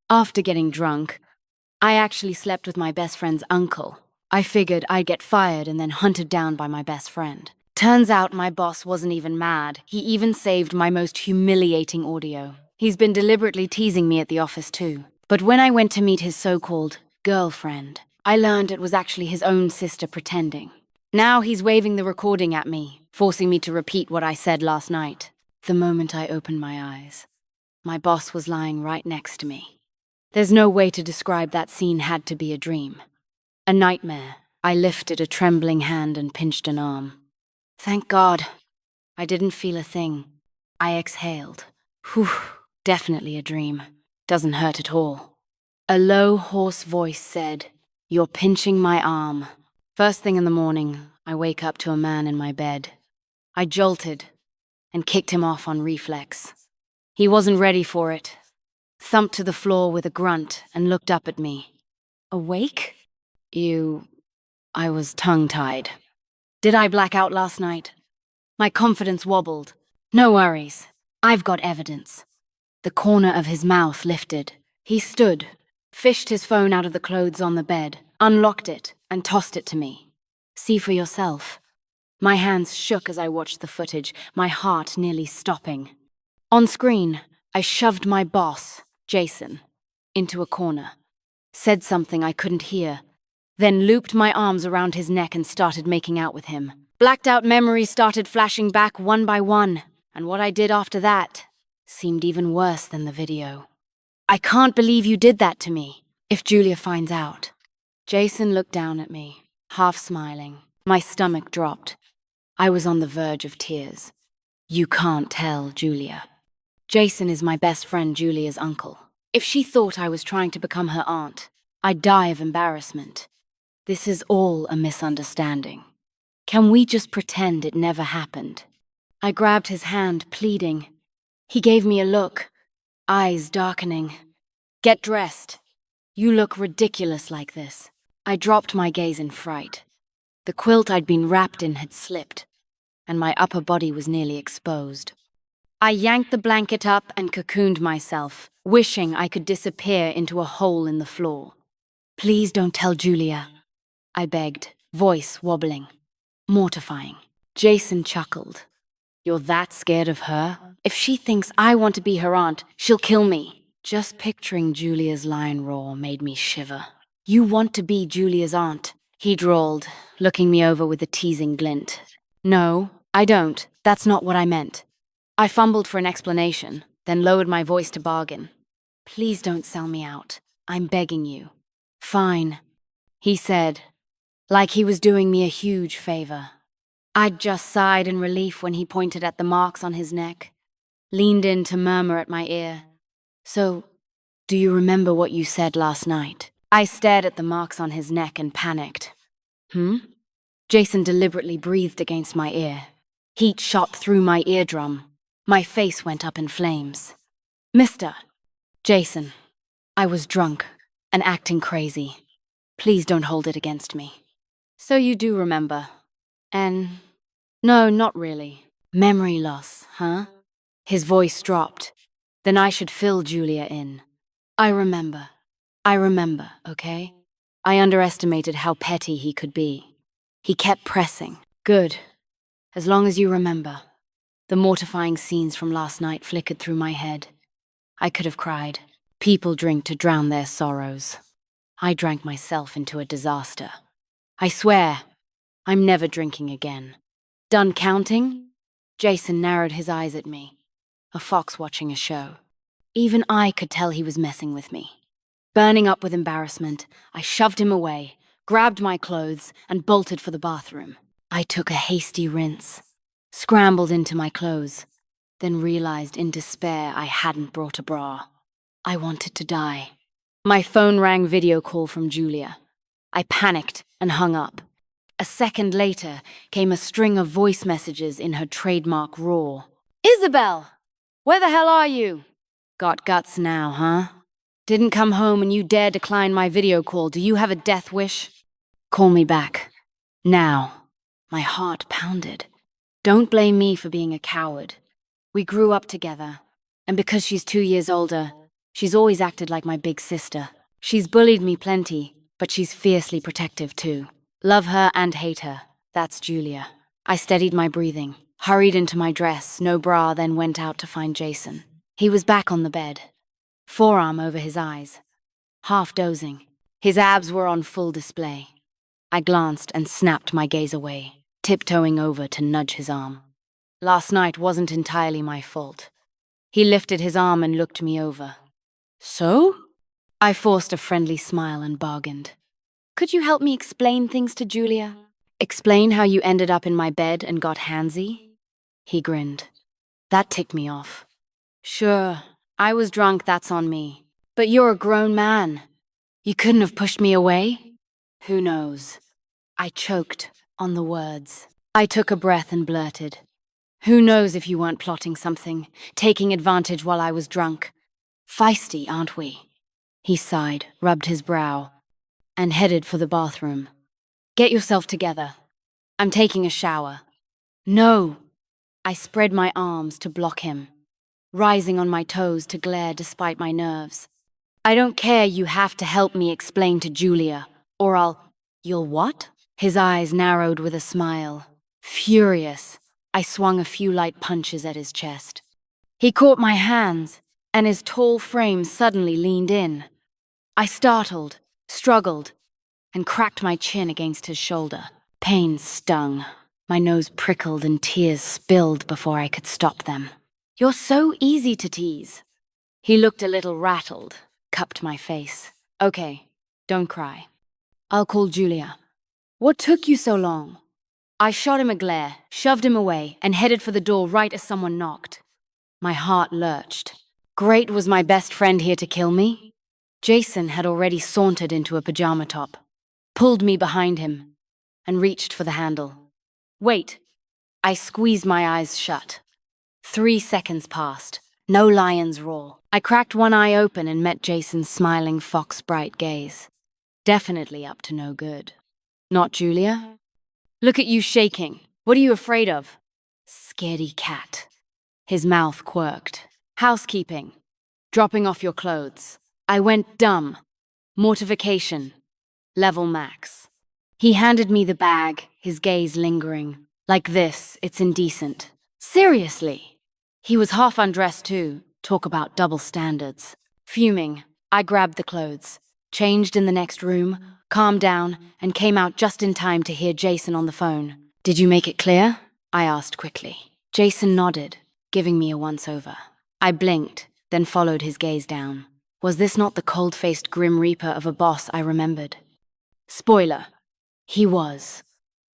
After getting drunk, I actually slept with my best friend's uncle. I figured I'd get fired and then hunted down by my best friend. Turns out my boss wasn't even mad. He even saved my most humiliating audio. He's been deliberately teasing me at the office too. But when I went to meet his so-called girlfriend, I learned it was actually his own sister pretending. Now he's waving the recording at me, forcing me to repeat what I said last night. The moment I opened my eyes, my boss was lying right next to me. There's no way to describe that scene. Had to be a dream. A nightmare. I lifted a trembling hand and pinched an arm. Thank God. I didn't feel a thing. I exhaled. Whew, definitely a dream. Doesn't hurt at all. A low, hoarse voice said, "You're pinching my arm." First thing in the morning, I wake up to a man in my bed. I jolted and kicked him off on reflex. He wasn't ready for it. Thumped to the floor with a grunt and looked up at me. "Awake?" I was tongue-tied. Did I black out last night? My confidence wobbled. No worries. I've got evidence. The corner of his mouth lifted. He stood, fished his phone out of the clothes on the bed, unlocked it, and tossed it to me. "See for yourself." My hands shook as I watched the footage, my heart nearly stopping. On screen, I shoved my boss, Jason, into a corner, said something I couldn't hear, then looped my arms around his neck and started making out with him. Blacked out memories started flashing back one by one, and what I did after that seemed even worse than the video. "I can't believe you did that to me. If Julia finds out." Jason looked down at me, half smiling. My stomach dropped. I was on the verge of tears. "You can't tell Julia. Jason is my best friend Julia's uncle. If she thought I was trying to become her aunt, I'd die of embarrassment. This is all a misunderstanding. Can we just pretend it never happened?" I grabbed his hand, pleading. He gave me a look, eyes darkening. "Get dressed. You look ridiculous like this." I dropped my gaze in fright. The quilt I'd been wrapped in had slipped, and my upper body was nearly exposed. I yanked the blanket up and cocooned myself, wishing I could disappear into a hole in the floor. "Please don't tell Julia," I begged, voice wobbling. Mortifying. Jason chuckled. "You're that scared of her? If she thinks I want to be her aunt, she'll kill me." Just picturing Julia's lion roar made me shiver. "You want to be Julia's aunt?" he drawled, looking me over with a teasing glint. "No, I don't. That's not what I meant." I fumbled for an explanation, then lowered my voice to bargain. "Please don't sell me out. I'm begging you." "Fine," he said, like he was doing me a huge favor. I'd just sighed in relief when he pointed at the marks on his neck, leaned in to murmur at my ear. "So, do you remember what you said last night?" I stared at the marks on his neck and panicked. Jason deliberately breathed against my ear. Heat shot through my eardrum. My face went up in flames. "Mr. Jason, I was drunk and acting crazy. Please don't hold it against me." "So you do remember. And no, not really. Memory loss, huh?" His voice dropped. "Then I should fill Julia in. I remember, okay?" I underestimated how petty he could be. He kept pressing. "Good. As long as you remember." The mortifying scenes from last night flickered through my head. I could have cried. People drink to drown their sorrows. I drank myself into a disaster. "I swear, I'm never drinking again." "Done counting?" Jason narrowed his eyes at me, a fox watching a show. Even I could tell he was messing with me. Burning up with embarrassment, I shoved him away, grabbed my clothes, and bolted for the bathroom. I took a hasty rinse, scrambled into my clothes, then realized in despair I hadn't brought a bra. I wanted to die. My phone rang video call from Julia. I panicked and hung up. A second later came a string of voice messages in her trademark roar. "Isabel! Where the hell are you?" "Got guts now, huh? Didn't come home and you dare decline my video call. Do you have a death wish? Call me back. Now." My heart pounded. Don't blame me for being a coward. We grew up together, and because she's 2 years older, She's always acted like my big sister. She's bullied me plenty, but she's fiercely protective too. Love her and hate her. That's Julia. I steadied my breathing, hurried into my dress, no bra, then went out to find Jason. He was back on the bed, forearm over his eyes, half dozing. His abs were on full display. I glanced and snapped my gaze away, tiptoeing over to nudge his arm. Last night wasn't entirely my fault. He lifted his arm and looked me over. So? I forced a friendly smile and bargained. Could you help me explain things to Julia? Explain how you ended up in my bed and got handsy? He grinned. That ticked me off. Sure, I was drunk, that's on me. But you're a grown man. You couldn't have pushed me away? Who knows? I choked on the words. I took a breath and blurted. Who knows if you weren't plotting something, taking advantage while I was drunk? Feisty, aren't we? He sighed, rubbed his brow, and headed for the bathroom. Get yourself together. I'm taking a shower. No! I spread my arms to block him, rising on my toes to glare despite my nerves. I don't care, you have to help me explain to Julia, or You'll what? His eyes narrowed with a smile. Furious, I swung a few light punches at his chest. He caught my hands, and his tall frame suddenly leaned in. I startled, struggled, and cracked my chin against his shoulder. Pain stung. My nose prickled and tears spilled before I could stop them. You're so easy to tease. He looked a little rattled, cupped my face. Okay, don't cry. I'll call Julia. What took you so long? I shot him a glare, shoved him away, and headed for the door right as someone knocked. My heart lurched. Great, was my best friend here to kill me? Jason had already sauntered into a pajama top, pulled me behind him, and reached for the handle. Wait. I squeezed my eyes shut. 3 seconds passed. No lion's roar. I cracked one eye open and met Jason's smiling fox-bright gaze. Definitely up to no good. Not Julia? Look at you shaking. What are you afraid of? Scaredy cat. His mouth quirked. Housekeeping. Dropping off your clothes. I went dumb. Mortification. Level max. He handed me the bag, his gaze lingering. Like this, it's indecent. Seriously? He was half undressed too. Talk about double standards. Fuming, I grabbed the clothes, changed in the next room, calmed down, and came out just in time to hear Jason on the phone. Did you make it clear? I asked quickly. Jason nodded, giving me a once-over. I blinked, then followed his gaze down. Was this not the cold-faced grim reaper of a boss I remembered? Spoiler. He was.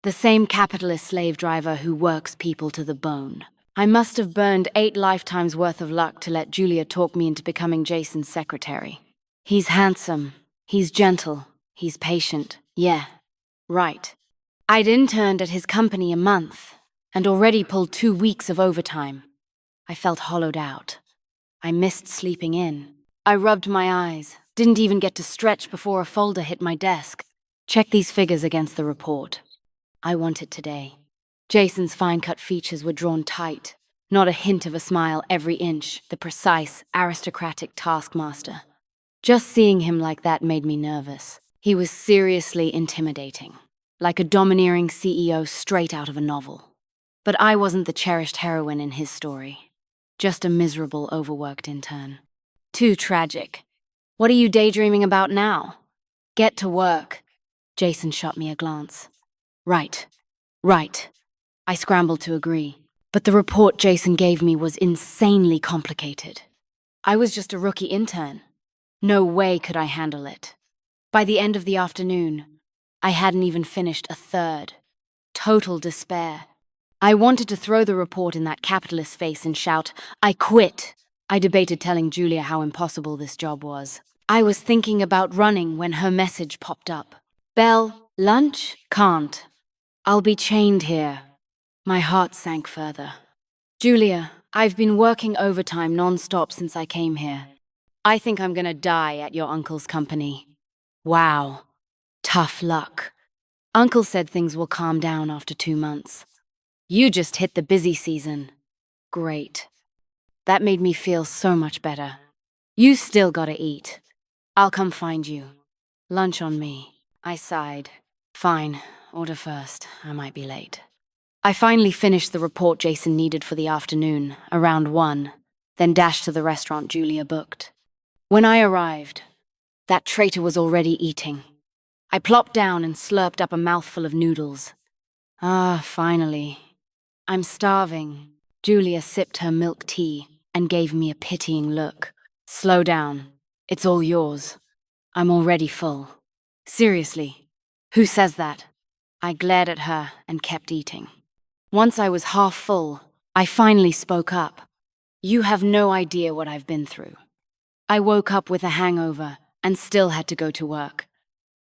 The same capitalist slave driver who works people to the bone. I must have burned 8 lifetimes worth of luck to let Julia talk me into becoming Jason's secretary. He's handsome. He's gentle. He's patient. Yeah. Right. I'd interned at his company a month, and already pulled 2 weeks of overtime. I felt hollowed out. I missed sleeping in. I rubbed my eyes, didn't even get to stretch before a folder hit my desk. Check these figures against the report. I want it today. Jason's fine-cut features were drawn tight, not a hint of a smile every inch, the precise, aristocratic taskmaster. Just seeing him like that made me nervous. He was seriously intimidating, like a domineering CEO straight out of a novel. But I wasn't the cherished heroine in his story, just a miserable, overworked intern. Too tragic. What are you daydreaming about now? Get to work. Jason shot me a glance. Right. I scrambled to agree, but the report Jason gave me was insanely complicated. I was just a rookie intern. No way could I handle it. By the end of the afternoon, I hadn't even finished a third. Total despair. I wanted to throw the report in that capitalist's face and shout, I quit. I debated telling Julia how impossible this job was. I was thinking about running when her message popped up. Belle, lunch? Can't. I'll be chained here. My heart sank further. Julia, I've been working overtime non-stop since I came here. I think I'm gonna die at your uncle's company. Wow. Tough luck. Uncle said things will calm down after 2 months. You just hit the busy season. Great. That made me feel so much better. You still gotta eat. I'll come find you. Lunch on me. I sighed. Fine, order first. I might be late. I finally finished the report Jason needed for the afternoon, around 1, then dashed to the restaurant Julia booked. When I arrived, that traitor was already eating. I plopped down and slurped up a mouthful of noodles. Ah, finally. I'm starving. Julia sipped her milk tea and gave me a pitying look. Slow down. It's all yours. I'm already full. Seriously, who says that? I glared at her and kept eating. Once I was half full, I finally spoke up. You have no idea what I've been through. I woke up with a hangover and still had to go to work.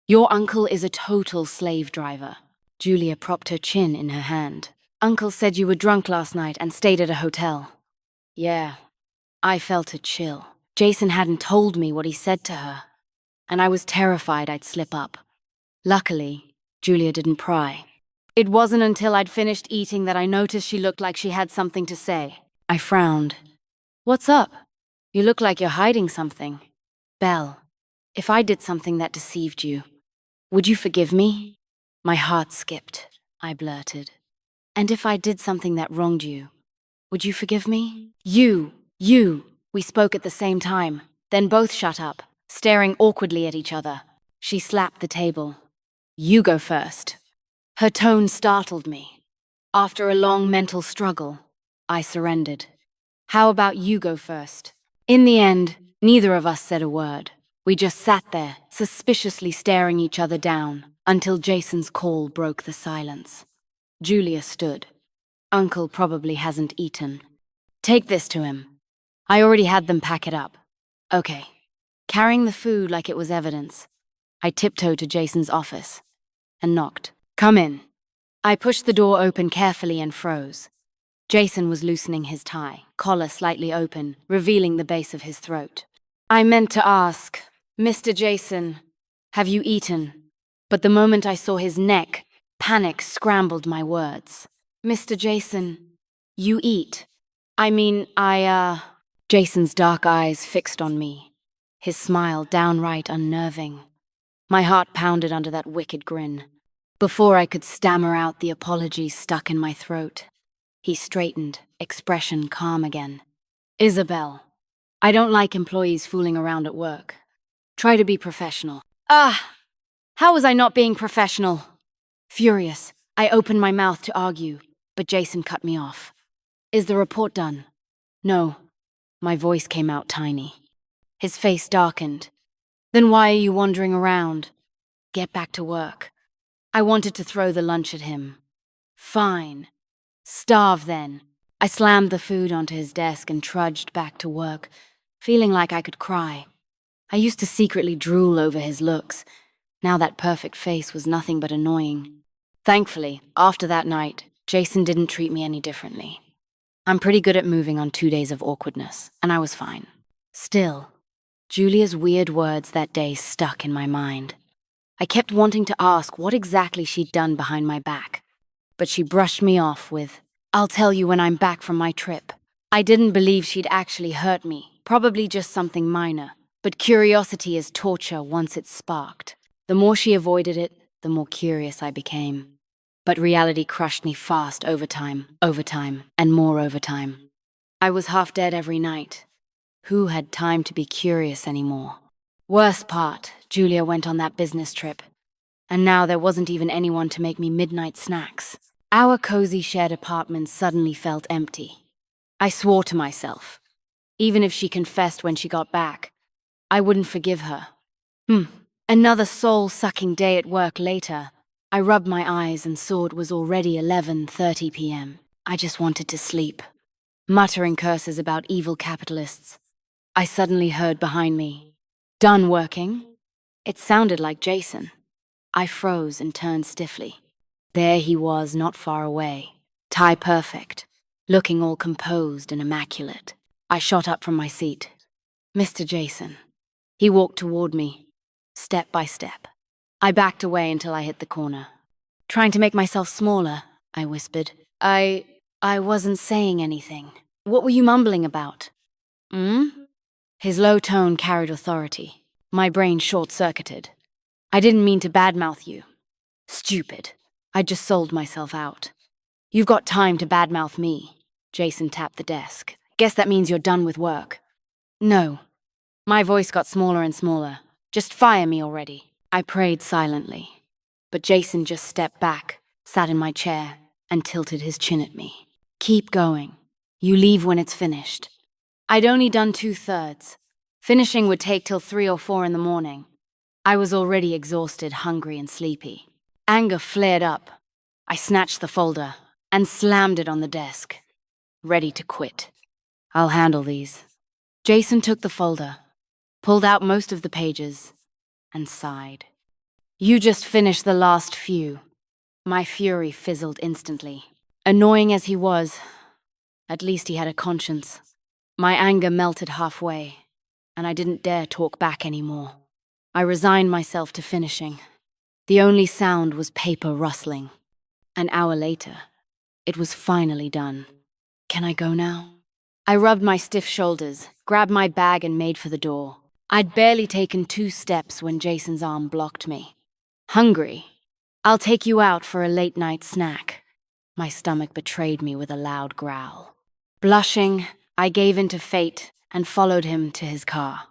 Your uncle is a total slave driver. Julia propped her chin in her hand. Uncle said you were drunk last night and stayed at a hotel. Yeah, I felt a chill. Jason hadn't told me what he said to her, and I was terrified I'd slip up. Luckily, Julia didn't pry. It wasn't until I'd finished eating that I noticed she looked like she had something to say. I frowned. What's up? You look like you're hiding something. Belle, if I did something that deceived you, would you forgive me? My heart skipped. I blurted. And if I did something that wronged you, would you forgive me? You. We spoke at the same time, then both shut up, staring awkwardly at each other. She slapped the table. You go first. Her tone startled me. After a long mental struggle, I surrendered. How about you go first? In the end, neither of us said a word. We just sat there, suspiciously staring each other down, until Jason's call broke the silence. Julia stood. Uncle probably hasn't eaten. Take this to him. I already had them pack it up. Okay. Carrying the food like it was evidence, I tiptoed to Jason's office and knocked. Come in. I pushed the door open carefully and froze. Jason was loosening his tie, collar slightly open, revealing the base of his throat. I meant to ask, Mr. Jason, have you eaten? But the moment I saw his neck, panic scrambled my words. Mr. Jason, you eat. Jason's dark eyes fixed on me, his smile downright unnerving. My heart pounded under that wicked grin. Before I could stammer out the apology stuck in my throat, he straightened, expression calm again. Isabel, I don't like employees fooling around at work. Try to be professional. How was I not being professional? Furious, I opened my mouth to argue, but Jason cut me off. Is the report done? No. My voice came out tiny. His face darkened. Then why are you wandering around? Get back to work. I wanted to throw the lunch at him. Fine. Starve then. I slammed the food onto his desk and trudged back to work, feeling like I could cry. I used to secretly drool over his looks. Now that perfect face was nothing but annoying. Thankfully, after that night, Jason didn't treat me any differently. I'm pretty good at moving on 2 days of awkwardness, and I was fine. Still, Julia's weird words that day stuck in my mind. I kept wanting to ask what exactly she'd done behind my back, but she brushed me off with, I'll tell you when I'm back from my trip. I didn't believe she'd actually hurt me, probably just something minor, but curiosity is torture once it's sparked. The more she avoided it, the more curious I became. But reality crushed me fast overtime, and more overtime. I was half dead every night. Who had time to be curious anymore? Worst part, Julia went on that business trip. And now there wasn't even anyone to make me midnight snacks. Our cozy shared apartment suddenly felt empty. I swore to myself. Even if she confessed when she got back, I wouldn't forgive her. Another soul-sucking day at work later. I rubbed my eyes and saw it was already 11:30 p.m. I just wanted to sleep. Muttering curses about evil capitalists, I suddenly heard behind me, "Done working?" It sounded like Jason. I froze and turned stiffly. There he was, not far away, tie perfect, looking all composed and immaculate. I shot up from my seat. Mr. Jason. He walked toward me, step by step. I backed away until I hit the corner. Trying to make myself smaller, I whispered. I wasn't saying anything. What were you mumbling about? His low tone carried authority. My brain short-circuited. I didn't mean to badmouth you. Stupid. I just sold myself out. You've got time to badmouth me. Jason tapped the desk. Guess that means you're done with work. No. My voice got smaller and smaller. Just fire me already. I prayed silently. But Jason just stepped back, sat in my chair, and tilted his chin at me. Keep going. You leave when it's finished. I'd only done 2/3. Finishing would take till 3 or 4 in the morning. I was already exhausted, hungry, and sleepy. Anger flared up. I snatched the folder and slammed it on the desk, ready to quit. I'll handle these. Jason took the folder, pulled out most of the pages, and sighed. You just finished the last few. My fury fizzled instantly. Annoying as he was, at least he had a conscience. My anger melted halfway, and I didn't dare talk back anymore. I resigned myself to finishing. The only sound was paper rustling. An hour later, it was finally done. Can I go now? I rubbed my stiff shoulders, grabbed my bag, and made for the door. I'd barely taken 2 steps when Jason's arm blocked me. Hungry? I'll take you out for a late-night snack. My stomach betrayed me with a loud growl. Blushing, I gave in to fate and followed him to his car.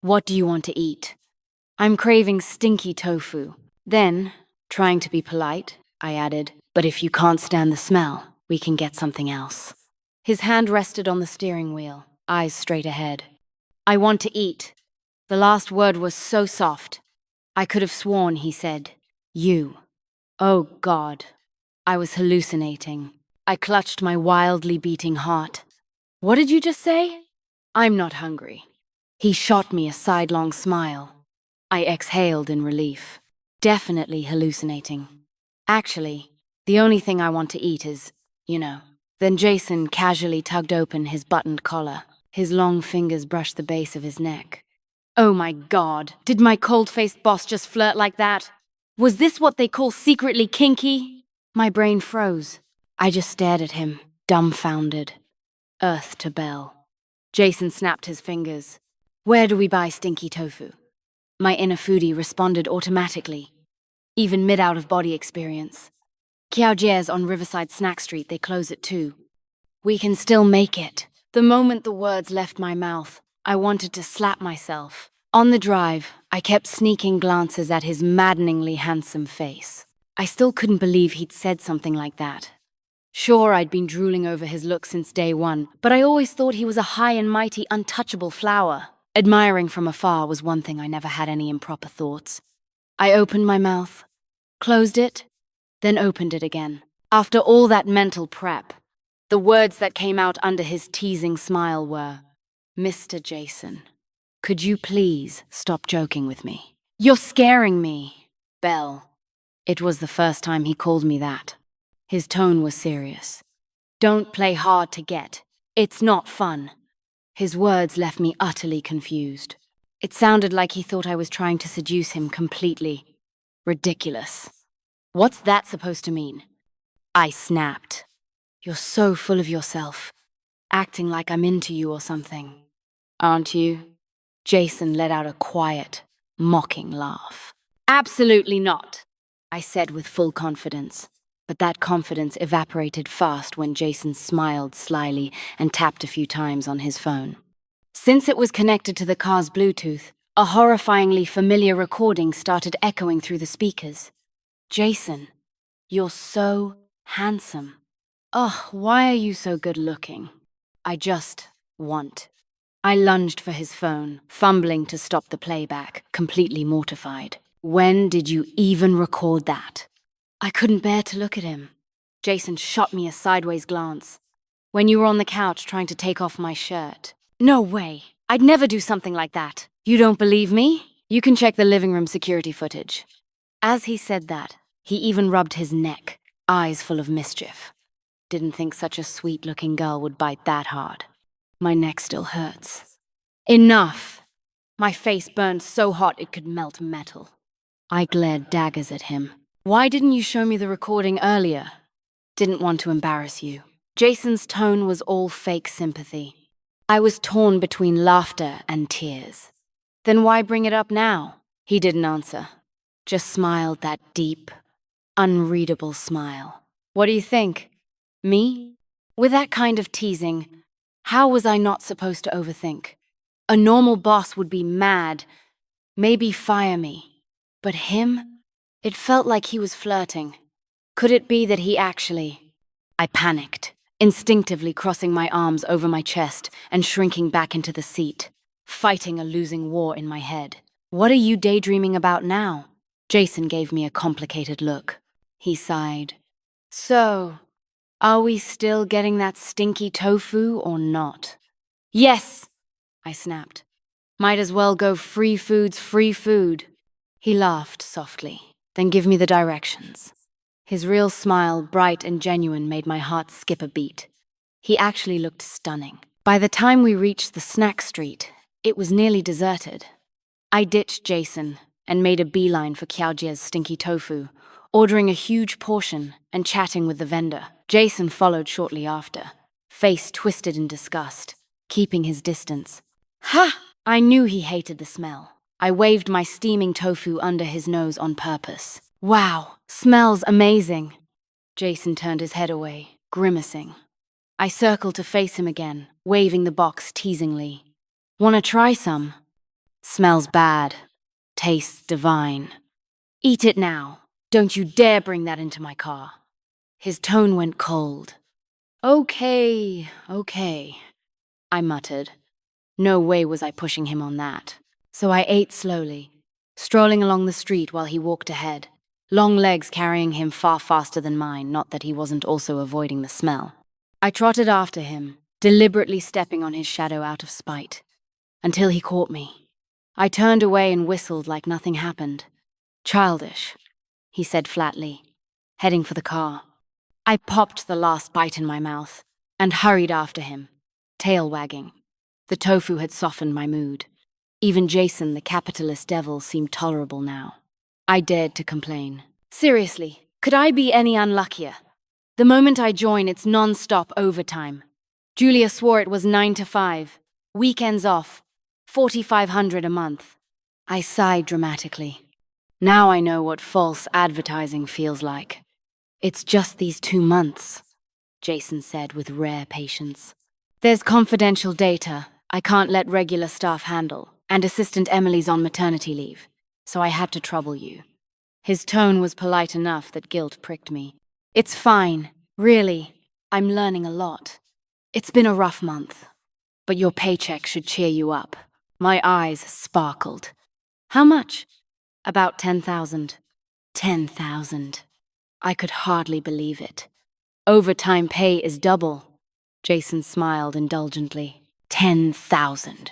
What do you want to eat? I'm craving stinky tofu. Then, trying to be polite, I added, but if you can't stand the smell, we can get something else. His hand rested on the steering wheel, eyes straight ahead. I want to eat. The last word was so soft. I could have sworn he said, you. Oh, God. I was hallucinating. I clutched my wildly beating heart. What did you just say? I'm not hungry. He shot me a sidelong smile. I exhaled in relief. Definitely hallucinating. Actually, the only thing I want to eat is, Then Jason casually tugged open his buttoned collar. His long fingers brushed the base of his neck. Oh my God, did my cold-faced boss just flirt like that? Was this what they call secretly kinky? My brain froze. I just stared at him, dumbfounded. Earth to bell. Jason snapped his fingers. Where do we buy stinky tofu? My inner foodie responded automatically, even mid-out-of-body experience. Kiaojie's on Riverside Snack Street, they close at 2. We can still make it. The moment the words left my mouth, I wanted to slap myself. On the drive, I kept sneaking glances at his maddeningly handsome face. I still couldn't believe he'd said something like that. Sure, I'd been drooling over his look since day one, but I always thought he was a high and mighty, untouchable flower. Admiring from afar was one thing I never had any improper thoughts. I opened my mouth, closed it, then opened it again. After all that mental prep, the words that came out under his teasing smile were, Mr. Jason, could you please stop joking with me? You're scaring me, Belle. It was the first time he called me that. His tone was serious. Don't play hard to get. It's not fun. His words left me utterly confused. It sounded like he thought I was trying to seduce him completely. Ridiculous. What's that supposed to mean? I snapped. You're so full of yourself, acting like I'm into you or something. Aren't you? Jason let out a quiet, mocking laugh. Absolutely not, I said with full confidence. But that confidence evaporated fast when Jason smiled slyly and tapped a few times on his phone. Since it was connected to the car's Bluetooth, a horrifyingly familiar recording started echoing through the speakers. Jason, you're so handsome. Ugh, why are you so good-looking? I just want. I lunged for his phone, fumbling to stop the playback, completely mortified. When did you even record that? I couldn't bear to look at him. Jason shot me a sideways glance. When you were on the couch trying to take off my shirt. No way. I'd never do something like that. You don't believe me? You can check the living room security footage. As he said that, he even rubbed his neck, eyes full of mischief. Didn't think such a sweet-looking girl would bite that hard. My neck still hurts. Enough! My face burned so hot it could melt metal. I glared daggers at him. Why didn't you show me the recording earlier? Didn't want to embarrass you. Jason's tone was all fake sympathy. I was torn between laughter and tears. Then why bring it up now? He didn't answer, just smiled that deep, unreadable smile. What do you think? Me? With that kind of teasing, how was I not supposed to overthink? A normal boss would be mad, maybe fire me. But him? It felt like he was flirting. Could it be that he actually... I panicked, instinctively crossing my arms over my chest and shrinking back into the seat, fighting a losing war in my head. What are you daydreaming about now? Jason gave me a complicated look. He sighed. So, are we still getting that stinky tofu or not? Yes, I snapped. Might as well go free food's free food. He laughed softly. Then give me the directions. His real smile, bright and genuine, made my heart skip a beat. He actually looked stunning. By the time we reached the snack street, it was nearly deserted. I ditched Jason and made a beeline for Qiaojie's stinky tofu, ordering a huge portion and chatting with the vendor. Jason followed shortly after, face twisted in disgust, keeping his distance. Ha! I knew he hated the smell. I waved my steaming tofu under his nose on purpose. Wow, smells amazing. Jason turned his head away, grimacing. I circled to face him again, waving the box teasingly. Wanna try some? Smells bad. Tastes divine. Eat it now. Don't you dare bring that into my car. His tone went cold. Okay, I muttered. No way was I pushing him on that. So I ate slowly, strolling along the street while he walked ahead, long legs carrying him far faster than mine, not that he wasn't also avoiding the smell. I trotted after him, deliberately stepping on his shadow out of spite, until he caught me. I turned away and whistled like nothing happened. Childish, he said flatly, heading for the car. I popped the last bite in my mouth and hurried after him, tail wagging. The tofu had softened my mood. Even Jason, the capitalist devil, seemed tolerable now. I dared to complain. Seriously, could I be any unluckier? The moment I join, it's non-stop overtime. Julia swore it was 9 to 5, weekends off, 4,500 a month. I sighed dramatically. Now I know what false advertising feels like. It's just these 2 months, Jason said with rare patience. There's confidential data I can't let regular staff handle, and Assistant Emily's on maternity leave, so I had to trouble you. His tone was polite enough that guilt pricked me. It's fine, really. I'm learning a lot. It's been a rough month, but your paycheck should cheer you up. My eyes sparkled. How much? About 10,000. 10,000. I could hardly believe it. Overtime pay is double. Jason smiled indulgently. 10,000.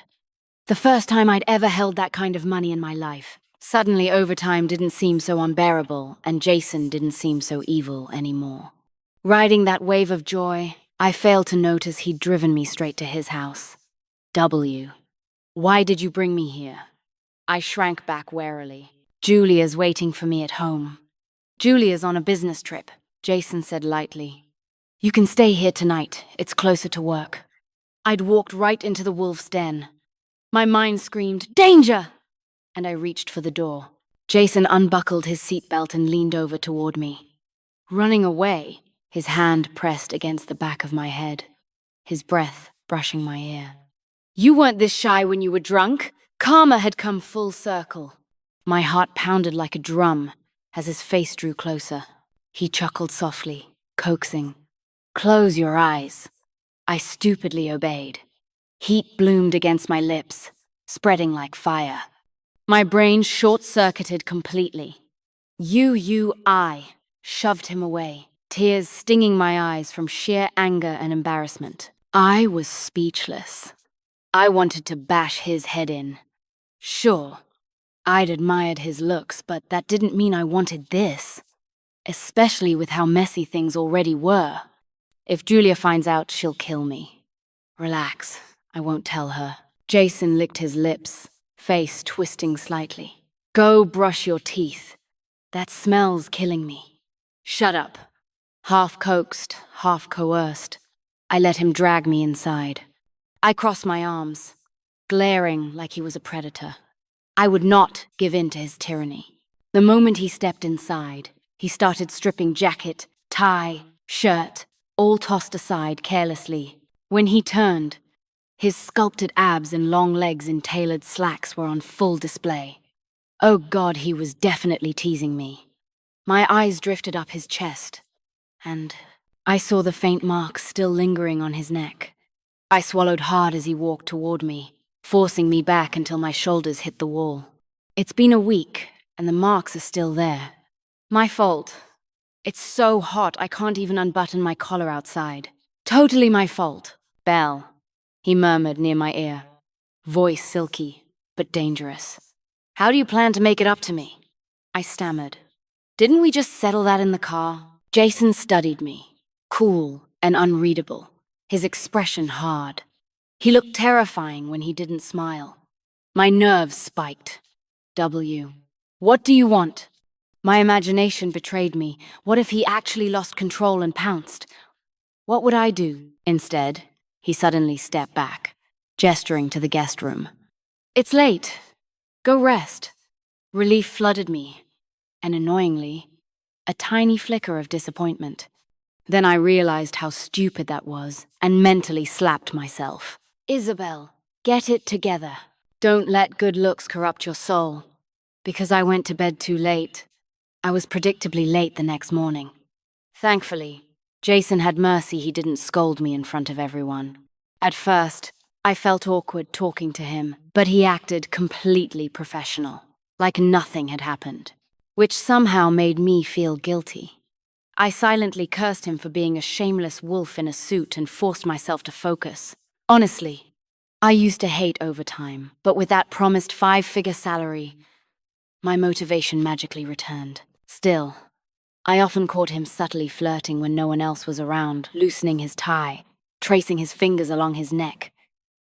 The first time I'd ever held that kind of money in my life. Suddenly overtime didn't seem so unbearable, and Jason didn't seem so evil anymore. Riding that wave of joy, I failed to notice he'd driven me straight to his house. W. Why did you bring me here? I shrank back warily. Julia's waiting for me at home. Julia's on a business trip, Jason said lightly. You can stay here tonight. It's closer to work. I'd walked right into the wolf's den. My mind screamed, "Danger!" And I reached for the door. Jason unbuckled his seatbelt and leaned over toward me. Running away, his hand pressed against the back of my head, his breath brushing my ear. You weren't this shy when you were drunk. Karma had come full circle. My heart pounded like a drum as his face drew closer. He chuckled softly, coaxing. Close your eyes. I stupidly obeyed. Heat bloomed against my lips, spreading like fire. My brain short-circuited completely. I shoved him away, tears stinging my eyes from sheer anger and embarrassment. I was speechless. I wanted to bash his head in. Sure, I'd admired his looks, but that didn't mean I wanted this, especially with how messy things already were. If Julia finds out, she'll kill me. Relax, I won't tell her. Jason licked his lips, face twisting slightly. Go brush your teeth. That smell's killing me. Shut up. Half coaxed, half coerced, I let him drag me inside. I crossed my arms, glaring like he was a predator. I would not give in to his tyranny. The moment he stepped inside, he started stripping jacket, tie, shirt, all tossed aside carelessly. When he turned, his sculpted abs and long legs in tailored slacks were on full display. Oh God, he was definitely teasing me. My eyes drifted up his chest, and I saw the faint marks still lingering on his neck. I swallowed hard as he walked toward me, forcing me back until my shoulders hit the wall. It's been a week, and the marks are still there. My fault. It's so hot I can't even unbutton my collar outside. Totally my fault. Belle, he murmured near my ear, voice silky, but dangerous. How do you plan to make it up to me? I stammered. Didn't we just settle that in the car? Jason studied me, cool and unreadable, his expression hard. He looked terrifying when he didn't smile. My nerves spiked. W. What do you want? My imagination betrayed me. What if he actually lost control and pounced? What would I do? Instead, he suddenly stepped back, gesturing to the guest room. It's late. Go rest. Relief flooded me, and annoyingly, a tiny flicker of disappointment. Then I realized how stupid that was, and mentally slapped myself. Isabel, get it together. Don't let good looks corrupt your soul. Because I went to bed too late, I was predictably late the next morning. Thankfully, Jason had mercy he didn't scold me in front of everyone. At first, I felt awkward talking to him, but he acted completely professional, like nothing had happened, which somehow made me feel guilty. I silently cursed him for being a shameless wolf in a suit and forced myself to focus. Honestly, I used to hate overtime, but with that promised 5-figure salary, my motivation magically returned. Still, I often caught him subtly flirting when no one else was around, loosening his tie, tracing his fingers along his neck,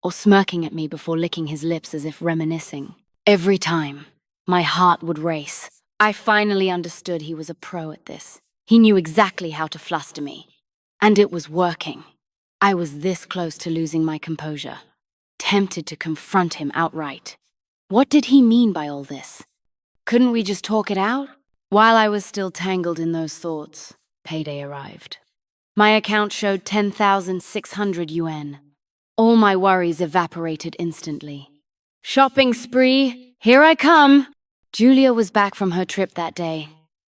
or smirking at me before licking his lips as if reminiscing. Every time, my heart would race. I finally understood he was a pro at this. He knew exactly how to fluster me. And it was working. I was this close to losing my composure, tempted to confront him outright. What did he mean by all this? Couldn't we just talk it out? While I was still tangled in those thoughts, payday arrived. My account showed 10,600 yuan. All my worries evaporated instantly. Shopping spree, here I come! Julia was back from her trip that day,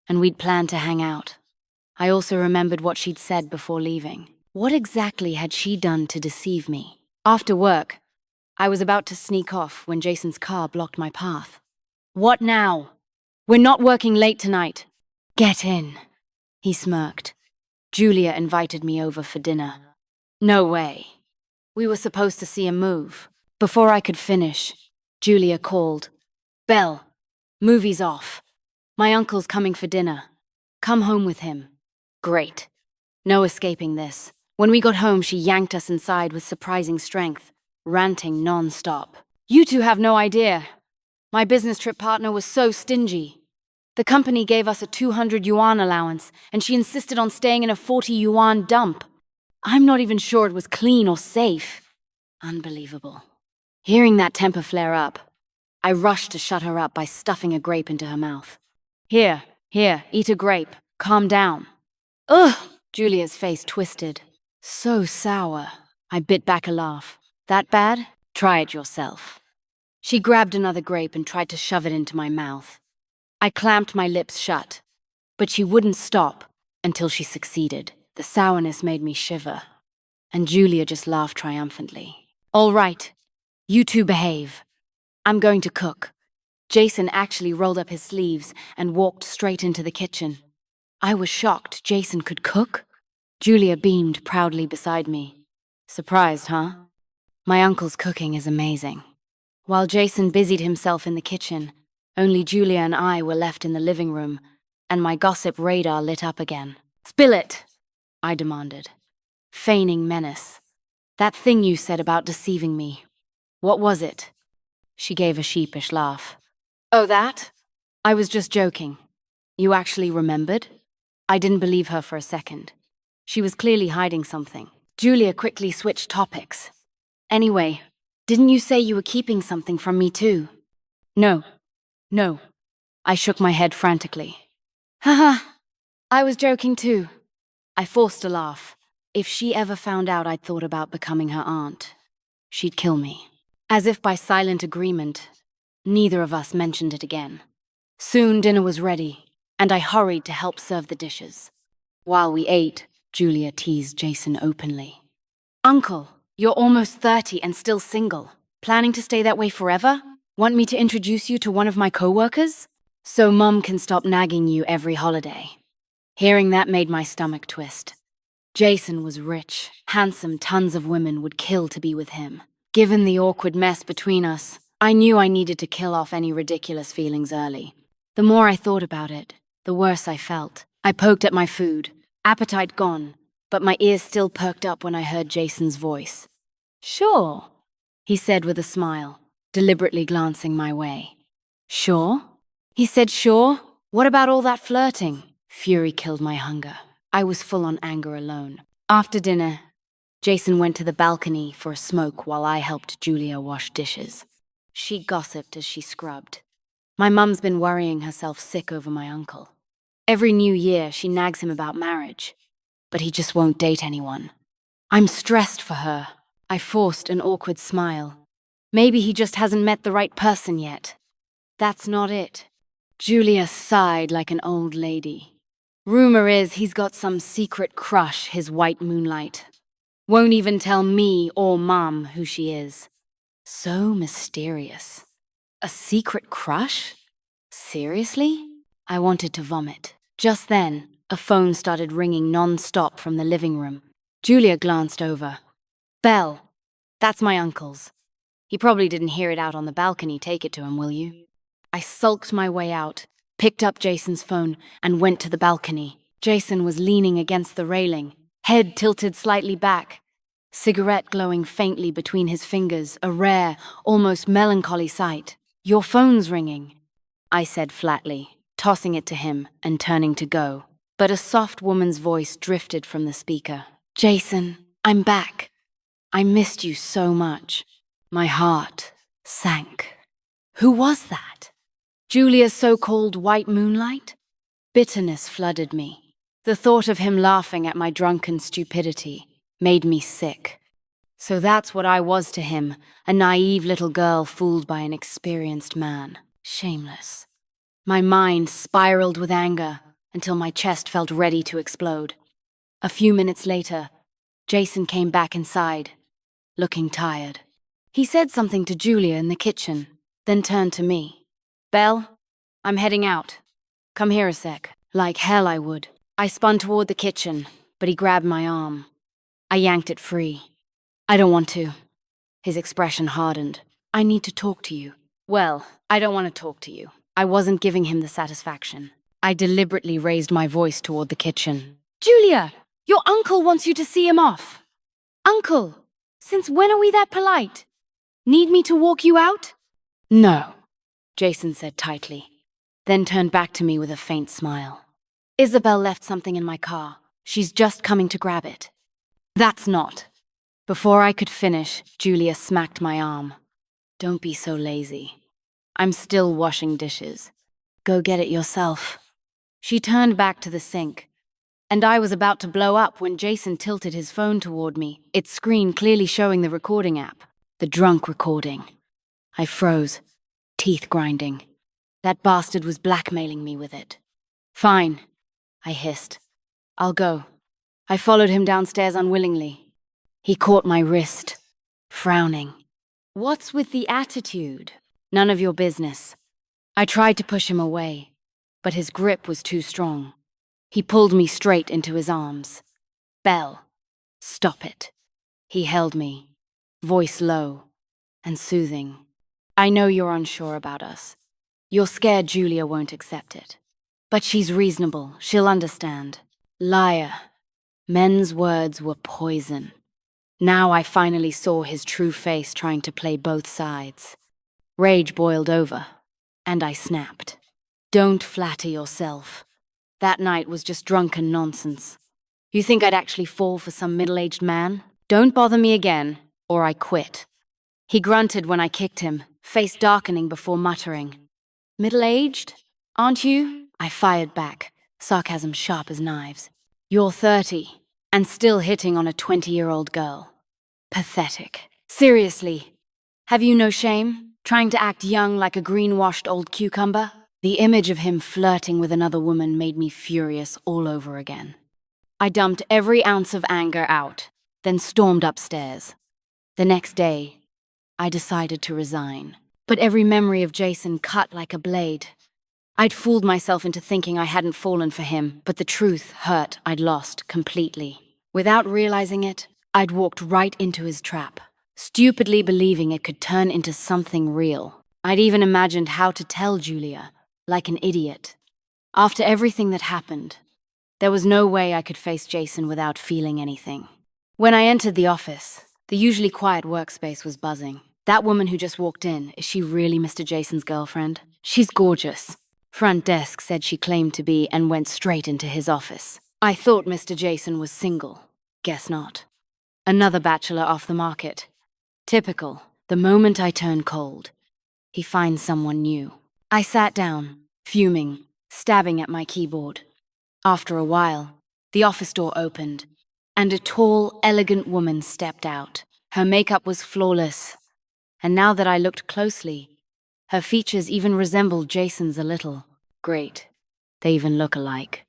and we'd planned to hang out. I also remembered what she'd said before leaving. What exactly had she done to deceive me? After work, I was about to sneak off when Jason's car blocked my path. What now? We're not working late tonight. Get in, he smirked. Julia invited me over for dinner. No way. We were supposed to see a move. Before I could finish, Julia called. Belle, movie's off. My uncle's coming for dinner. Come home with him. Great. No escaping this. When we got home, she yanked us inside with surprising strength, ranting non-stop. You two have no idea. My business trip partner was so stingy. The company gave us a 200 yuan allowance, and she insisted on staying in a 40 yuan dump. I'm not even sure it was clean or safe. Unbelievable. Hearing that temper flare up, I rushed to shut her up by stuffing a grape into her mouth. Here, eat a grape. Calm down. Ugh! Julia's face twisted. So sour. I bit back a laugh. That bad? Try it yourself. She grabbed another grape and tried to shove it into my mouth. I clamped my lips shut, but she wouldn't stop until she succeeded. The sourness made me shiver, and Julia just laughed triumphantly. All right, you two behave. I'm going to cook. Jason actually rolled up his sleeves and walked straight into the kitchen. I was shocked Jason could cook. Julia beamed proudly beside me. Surprised, huh? My uncle's cooking is amazing. While Jason busied himself in the kitchen, only Julia and I were left in the living room, and my gossip radar lit up again. Spill it, I demanded, feigning menace. That thing you said about deceiving me. What was it? She gave a sheepish laugh. Oh, that? I was just joking. You actually remembered? I didn't believe her for a second. She was clearly hiding something. Julia quickly switched topics. Anyway, didn't you say you were keeping something from me too? No, no. I shook my head frantically. Haha, I was joking too. I forced a laugh. If she ever found out I'd thought about becoming her aunt, she'd kill me. As if by silent agreement, neither of us mentioned it again. Soon dinner was ready, and I hurried to help serve the dishes. While we ate, Julia teased Jason openly. Uncle, you're almost 30 and still single. Planning to stay that way forever? Want me to introduce you to one of my co-workers? So Mum can stop nagging you every holiday. Hearing that made my stomach twist. Jason was rich, handsome, tons of women would kill to be with him. Given the awkward mess between us, I knew I needed to kill off any ridiculous feelings early. The more I thought about it, the worse I felt. I poked at my food, appetite gone, but my ears still perked up when I heard Jason's voice. Sure, he said with a smile, deliberately glancing my way. Sure? He said sure? What about all that flirting? Fury killed my hunger. I was full on anger alone. After dinner, Jason went to the balcony for a smoke while I helped Julia wash dishes. She gossiped as she scrubbed. My mum's been worrying herself sick over my uncle. Every new year, she nags him about marriage, but he just won't date anyone. I'm stressed for her. I forced an awkward smile. Maybe he just hasn't met the right person yet. That's not it. Julia sighed like an old lady. Rumor is he's got some secret crush, his white moonlight. Won't even tell me or Mom who she is. So mysterious. A secret crush? Seriously? I wanted to vomit. Just then, a phone started ringing non-stop from the living room. Julia glanced over. Belle, that's my uncle's. He probably didn't hear it out on the balcony. Take it to him, will you? I sulked my way out, picked up Jason's phone, and went to the balcony. Jason was leaning against the railing, head tilted slightly back, cigarette glowing faintly between his fingers, a rare, almost melancholy sight. Your phone's ringing, I said flatly, tossing it to him and turning to go. But a soft woman's voice drifted from the speaker. Jason, I'm back. I missed you so much. My heart sank. Who was that? Julia's so-called white moonlight? Bitterness flooded me. The thought of him laughing at my drunken stupidity made me sick. So that's what I was to him, a naive little girl fooled by an experienced man. Shameless. My mind spiraled with anger until my chest felt ready to explode. A few minutes later, Jason came back inside, looking tired. He said something to Julia in the kitchen, then turned to me. Belle, I'm heading out. Come here a sec. Like hell I would. I spun toward the kitchen, but he grabbed my arm. I yanked it free. I don't want to. His expression hardened. I need to talk to you. Well, I don't want to talk to you. I wasn't giving him the satisfaction. I deliberately raised my voice toward the kitchen. Julia, your uncle wants you to see him off. Uncle, since when are we that polite? Need me to walk you out? No, Jason said tightly, then turned back to me with a faint smile. Isabel left something in my car. She's just coming to grab it. That's not. Before I could finish, Julia smacked my arm. Don't be so lazy. I'm still washing dishes. Go get it yourself. She turned back to the sink, and I was about to blow up when Jason tilted his phone toward me, its screen clearly showing the recording app, the drunk recording. I froze, teeth grinding. That bastard was blackmailing me with it. Fine, I hissed. I'll go. I followed him downstairs unwillingly. He caught my wrist, frowning. What's with the attitude? None of your business. I tried to push him away, but his grip was too strong. He pulled me straight into his arms. Belle, stop it. He held me, voice low and soothing. I know you're unsure about us. You're scared Julia won't accept it. But she's reasonable, she'll understand. Liar. Men's words were poison. Now I finally saw his true face trying to play both sides. Rage boiled over, and I snapped. Don't flatter yourself. That night was just drunken nonsense. You think I'd actually fall for some middle-aged man? Don't bother me again, or I quit. He grunted when I kicked him, face darkening before muttering, "Middle-aged? Aren't you?" I fired back, sarcasm sharp as knives. "You're 30, and still hitting on a 20-year-old girl. Pathetic. Seriously, have you no shame? Trying to act young like a green-washed old cucumber?" The image of him flirting with another woman made me furious all over again. I dumped every ounce of anger out, then stormed upstairs. The next day, I decided to resign. But every memory of Jason cut like a blade. I'd fooled myself into thinking I hadn't fallen for him, but the truth hurt I'd lost completely. Without realizing it, I'd walked right into his trap, stupidly believing it could turn into something real. I'd even imagined how to tell Julia, like an idiot. After everything that happened, there was no way I could face Jason without feeling anything. When I entered the office, the usually quiet workspace was buzzing. That woman who just walked in, is she really Mr. Jason's girlfriend? She's gorgeous. Front desk said she claimed to be and went straight into his office. I thought Mr. Jason was single. Guess not. Another bachelor off the market. Typical. The moment I turn cold, he finds someone new. I sat down, fuming, stabbing at my keyboard. After a while, the office door opened, and a tall, elegant woman stepped out. Her makeup was flawless, and now that I looked closely, her features even resembled Jason's a little. Great. They even look alike.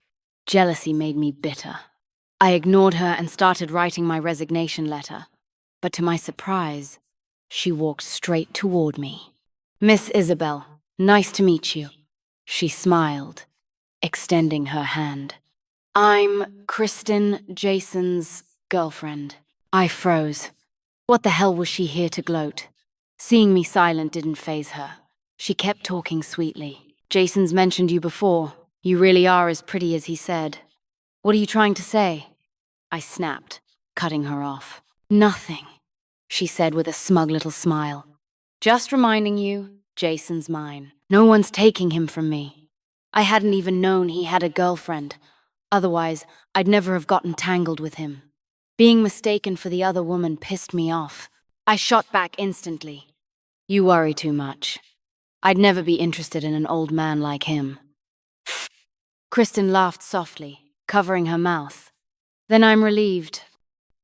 Jealousy made me bitter. I ignored her and started writing my resignation letter. But to my surprise, she walked straight toward me. "Miss Isabel, nice to meet you." She smiled, extending her hand. "I'm Kristen, Jason's girlfriend." I froze. What the hell was she here to gloat? Seeing me silent didn't faze her. She kept talking sweetly. "Jason's mentioned you before. You really are as pretty as he said. What are you trying to say?" I snapped, cutting her off. "Nothing," she said with a smug little smile. "Just reminding you, Jason's mine. No one's taking him from me. I hadn't even known he had a girlfriend. Otherwise, I'd never have gotten tangled with him. Being mistaken for the other woman pissed me off. I shot back instantly. You worry too much. I'd never be interested in an old man like him." Kristen laughed softly, covering her mouth. "Then I'm relieved.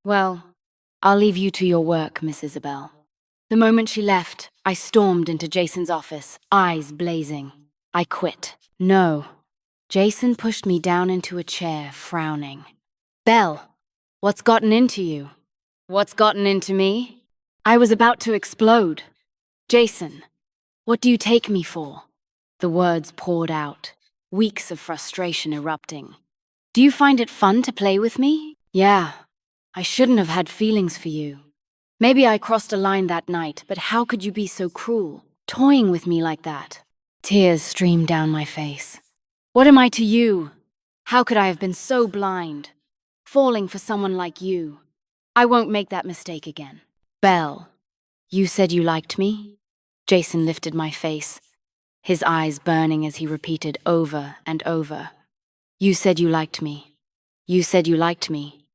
Well, I'll leave you to your work, Miss Isabel." The moment she left, I stormed into Jason's office, eyes blazing. I quit. No. Jason pushed me down into a chair, frowning. "Belle, what's gotten into you?" "What's gotten into me?" I was about to explode. "Jason, what do you take me for?" The words poured out, weeks of frustration erupting. "Do you find it fun to play with me?" "Yeah, I shouldn't have had feelings for you. Maybe I crossed a line that night, but how could you be so cruel, toying with me like that?" Tears streamed down my face. "What am I to you? How could I have been so blind? Falling for someone like you. I won't make that mistake again." "Belle, you said you liked me?" Jason lifted my face, his eyes burning as he repeated over and over. "You said you liked me. You said you liked me.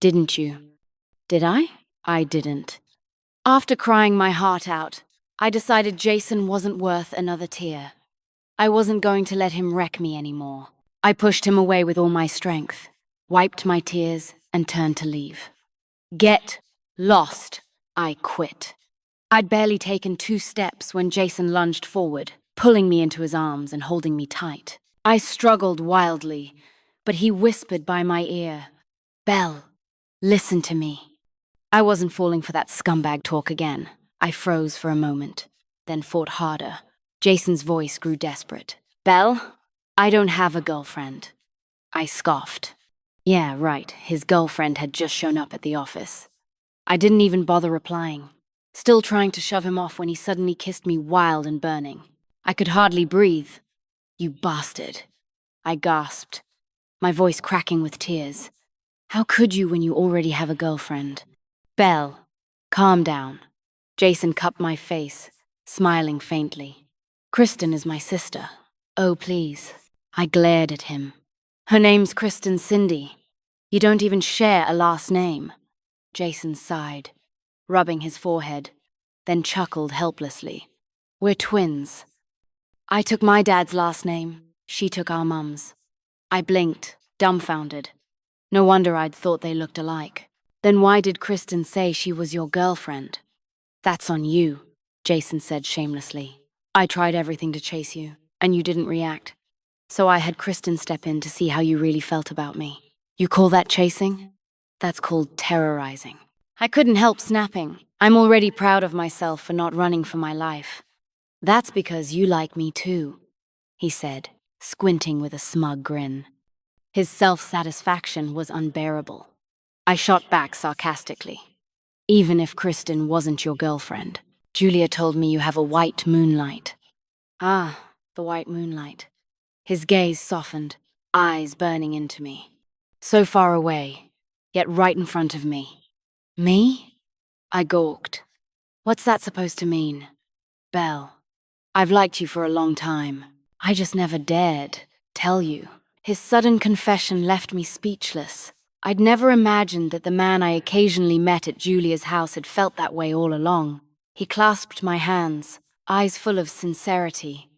Didn't you?" "Did I?" I didn't. After crying my heart out, I decided Jason wasn't worth another tear. I wasn't going to let him wreck me anymore. I pushed him away with all my strength, wiped my tears, and turned to leave. "Get lost." I quit. I'd barely taken 2 steps when Jason lunged forward, pulling me into his arms and holding me tight. I struggled wildly, but he whispered by my ear, "Belle, listen to me." I wasn't falling for that scumbag talk again. I froze for a moment, then fought harder. Jason's voice grew desperate. "Belle, I don't have a girlfriend." I scoffed. Yeah, right, his girlfriend had just shown up at the office. I didn't even bother replying, still trying to shove him off when he suddenly kissed me wild and burning. I could hardly breathe. "You bastard," I gasped, my voice cracking with tears. "How could you when you already have a girlfriend?" "Belle, calm down." Jason cupped my face, smiling faintly. "Kristen is my sister. Oh, please." I glared at him. "Her name's Kristen Cindy. You don't even share a last name." Jason sighed, rubbing his forehead. then chuckled helplessly. We're twins. I took my dad's last name. She took our mum's. I blinked, dumbfounded. No wonder I'd thought they looked alike. Then why did Kristen say she was your girlfriend? That's on you, Jason said shamelessly. I tried everything to chase you, and you didn't react. So I had Kristen step in to see how you really felt about me. You call that chasing? That's called terrorizing. I couldn't help snapping. I'm already proud of myself for not running for my life. That's because you like me too, he said, squinting with a smug grin. His self-satisfaction was unbearable. I shot back sarcastically. Even if Kristen wasn't your girlfriend, Julia told me you have a white moonlight. Ah, the white moonlight. His gaze softened, eyes burning into me. So far away, yet right in front of me. Me? I gawked. What's that supposed to mean? Belle, I've liked you for a long time. I just never dared tell you. His sudden confession left me speechless. I'd never imagined that the man I occasionally met at Julia's house had felt that way all along. He clasped my hands, eyes full of sincerity.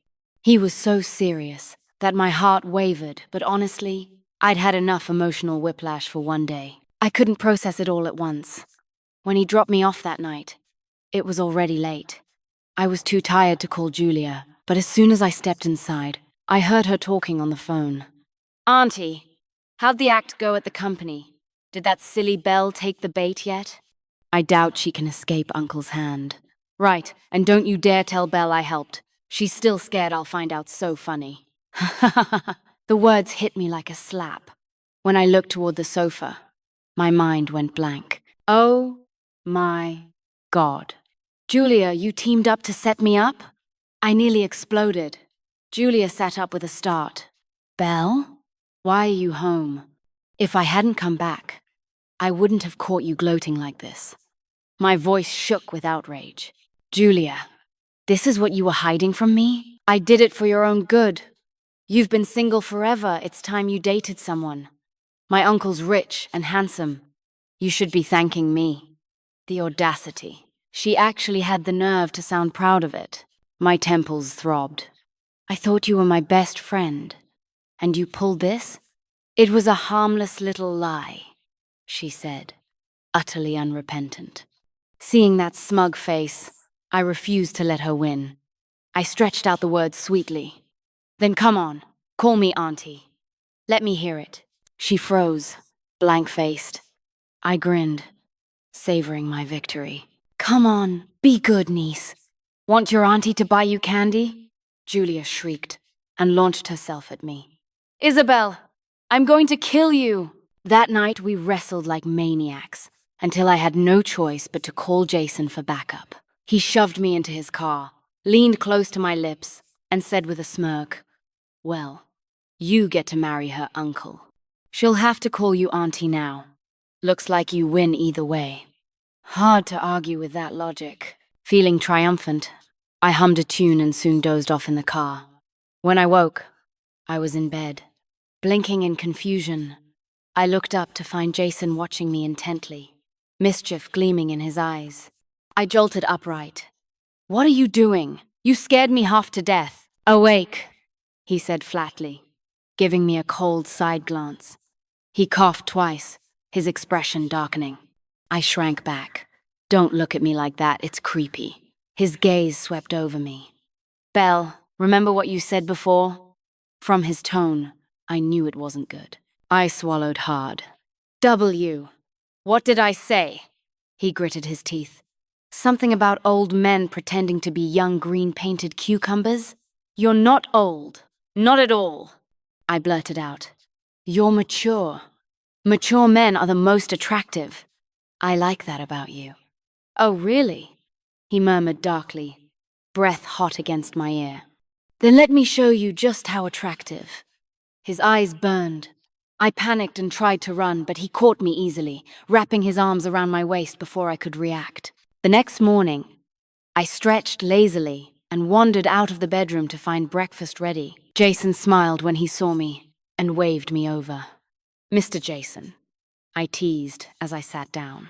He was so serious that my heart wavered, but honestly, I'd had enough emotional whiplash for one day. I couldn't process it all at once. When he dropped me off that night, it was already late. I was too tired to call Julia, but as soon as I stepped inside, I heard her talking on the phone. Auntie, how'd the act go at the company? Did that silly Belle take the bait yet? I doubt she can escape Uncle's hand. Right, and don't you dare tell Belle I helped. She's still scared I'll find out so funny. The words hit me like a slap. When I looked toward the sofa, my mind went blank. Oh my God. Julia, you teamed up to set me up? I nearly exploded. Julia sat up with a start. Belle? Why are you home? If I hadn't come back, I wouldn't have caught you gloating like this. My voice shook with outrage. Julia, this is what you were hiding from me? I did it for your own good. You've been single forever. It's time you dated someone. My uncle's rich and handsome. You should be thanking me. The audacity. She actually had the nerve to sound proud of it. My temples throbbed. I thought you were my best friend. And you pulled this? It was a harmless little lie, she said, utterly unrepentant. Seeing that smug face, I refused to let her win. I stretched out the words sweetly. Then come on, call me Auntie. Let me hear it. She froze, blank-faced. I grinned, savoring my victory. Come on, be good, niece. Want your auntie to buy you candy? Julia shrieked and launched herself at me. Isabel, I'm going to kill you! That night we wrestled like maniacs, until I had no choice but to call Jason for backup. He shoved me into his car, leaned close to my lips, and said with a smirk, Well, you get to marry her uncle. She'll have to call you Auntie now. Looks like you win either way. Hard to argue with that logic. Feeling triumphant, I hummed a tune and soon dozed off in the car. When I woke, I was in bed. Blinking in confusion, I looked up to find Jason watching me intently, mischief gleaming in his eyes. I jolted upright. What are you doing? You scared me half to death. Awake, he said flatly, giving me a cold side glance. He coughed twice, his expression darkening. I shrank back. Don't look at me like that, it's creepy. His gaze swept over me. Belle, remember what you said before? From his tone, I knew it wasn't good. I swallowed hard. W. What did I say? He gritted his teeth. Something about old men pretending to be young green-painted cucumbers? You're not old. Not at all. I blurted out. You're mature. Mature men are the most attractive. I like that about you. Oh, really? He murmured darkly, breath hot against my ear. Then let me show you just how attractive. His eyes burned. I panicked and tried to run, but he caught me easily, wrapping his arms around my waist before I could react. The next morning, I stretched lazily and wandered out of the bedroom to find breakfast ready. Jason smiled when he saw me and waved me over. Mr. Jason, I teased as I sat down.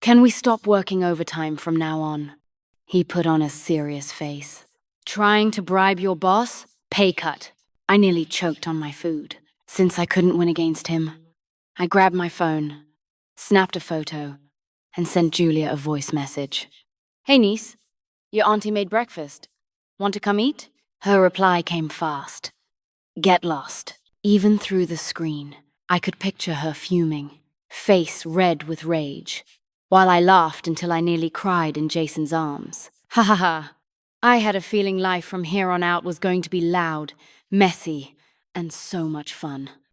Can we stop working overtime from now on? He put on a serious face. Trying to bribe your boss? Pay cut. I nearly choked on my food. Since I couldn't win against him, I grabbed my phone, snapped a photo, and sent Julia a voice message. Hey niece, your auntie made breakfast. Want to come eat? Her reply came fast. Get lost. Even through the screen, I could picture her fuming, face red with rage, while I laughed until I nearly cried in Jason's arms. Ha ha ha. I had a feeling life from here on out was going to be loud, messy, and so much fun.